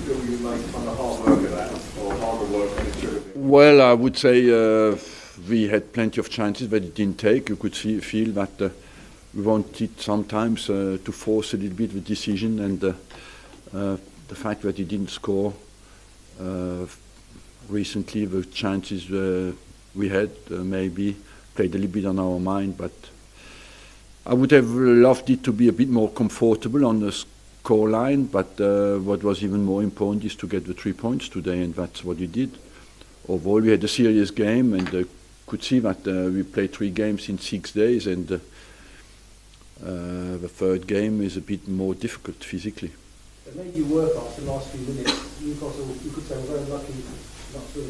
feel you made kind of hard work of that, or harder work than it should have been? Well, I would say we had plenty of chances that it didn't take. You could feel that we wanted sometimes to force a little bit the decision, and the fact that he didn't score recently, the chances we had maybe played a little bit on our mind, but I would have loved it to be a bit more comfortable on the score line, but what was even more important is to get the 3 points today, and that's what we did. Overall, we had a serious game, and could see that we played 3 games in 6 days, and the third game is a bit more difficult physically. It made you work after the last few minutes. Newcastle, you could say, were very lucky not to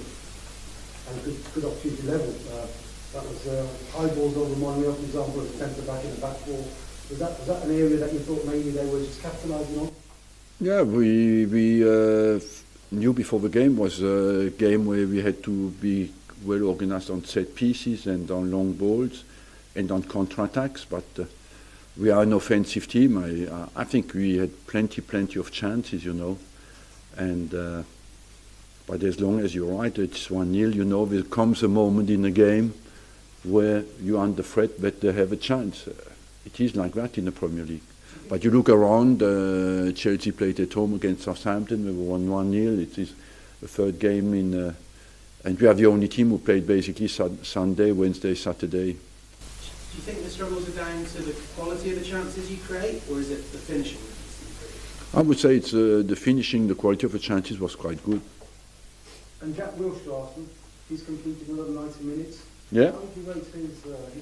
have a good opportunity level. That was high balls over Monreal, for example, as a centre back in the back four. Was that an area that you thought maybe they were just capitalising on? Yeah, we knew before the game was a game where we had to be well organised on set pieces and on long balls and on counter-attacks, but we are an offensive team. I think we had plenty of chances, and but as long as you're right, it's 1-0, there comes a moment in the game where you're under threat that they have a chance. It is like that in the Premier League. But you look around, Chelsea played at home against Southampton, we won 1-0. It is the third game and we are the only team who played basically Sunday, Wednesday, Saturday. Do you think the struggles are down to the quality of the chances you create, or is it the finishing? I would say it's the finishing, the quality of the chances was quite good. And Jack Wilshere, he's completed another 90 minutes. Yeah. How would you rate his game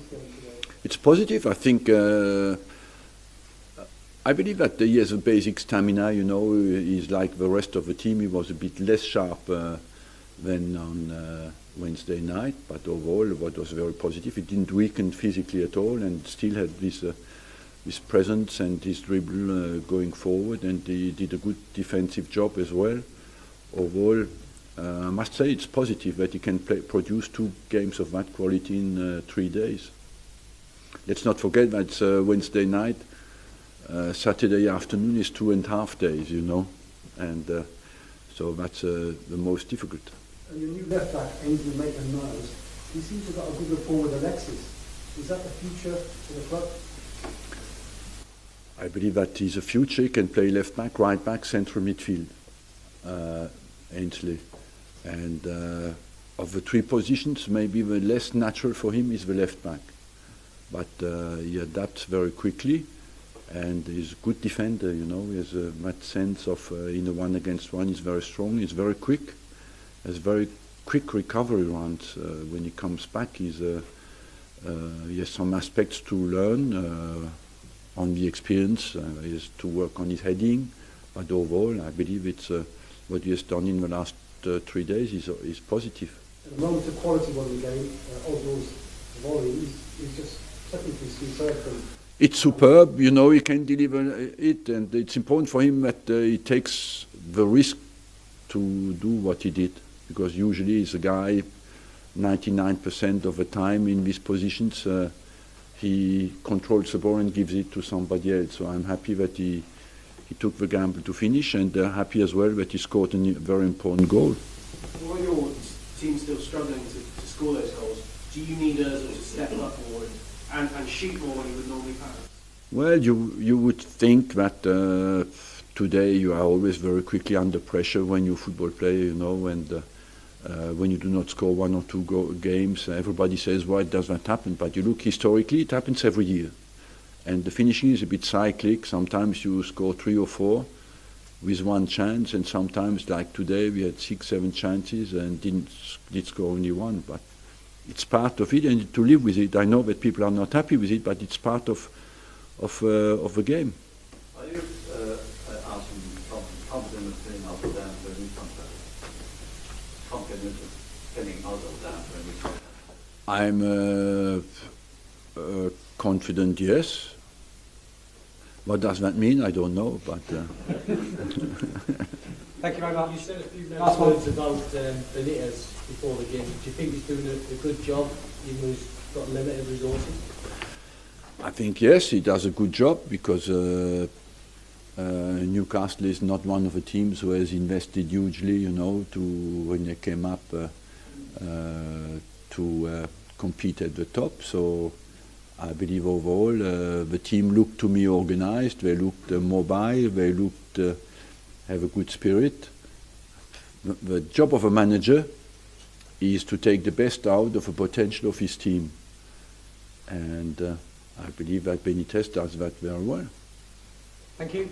today? It's positive. I think I believe that he has a basic stamina. He's like the rest of the team. He was a bit less sharp than on Wednesday night, but overall, what was very positive. He didn't weaken physically at all, and still had this presence and his dribble going forward, and he did a good defensive job as well. Overall, I must say it's positive that he can produce 2 games of that quality in 3 days. Let's not forget that it's Wednesday night, Saturday afternoon is 2.5 days, and so that's the most difficult. And your new left back, Ainsley Maitland-Niles, he seems to have got a good rapport with Alexis. Is that the future for the club? I believe that he's a future. He can play left back, right back, central midfield, Ainsley. And of the 3 positions, maybe the less natural for him is the left back. But he adapts very quickly, and he's a good defender, He has that sense of, in the 1 against 1, he's very strong, he's very quick, has very quick recovery runs. When he comes back, he has some aspects to learn on the experience. He has to work on his heading, but overall, I believe it's what he has done in the last 3 days is positive. At the moment, the quality of the game, Ozil's volley is just technically superb. It's superb, he can deliver it, and it's important for him that he takes the risk to do what he did, because usually he's a guy 99% of the time in these positions he controls the ball and gives it to somebody else. So I'm happy that he took the gamble to finish, and happy as well that he scored a very important goal. While your team still struggling to score those goals, do you need Ozil to step up more and shoot more when he would normally pass? Well, you would think that today you are always very quickly under pressure when you football play, and when you do not score 1 or 2 games, everybody says, why does that happen? But you look historically, it happens every year. And the finishing is a bit cyclic. Sometimes you score 3 or 4 with 1 chance, and sometimes, like today, we had 6, 7 chances and did score only 1. But it's part of it, and to live with it. I know that people are not happy with it, but it's part of the game. Are you confident of playing out of that when we come back? Confident of getting out of that when we come back? I'm confident, yes. What does that mean? I don't know, but... Thank you very much. You said a few nice words about Benitez before the game. Do you think he's doing a good job, even though he's got limited resources? I think, yes, he does a good job, because Newcastle is not one of the teams who has invested hugely, you know, to when they came up to compete at the top. So I believe overall the team looked to me organized. They looked mobile. They looked have a good spirit. The job of a manager is to take the best out of the potential of his team, and I believe that Benitez does that very well. Thank you.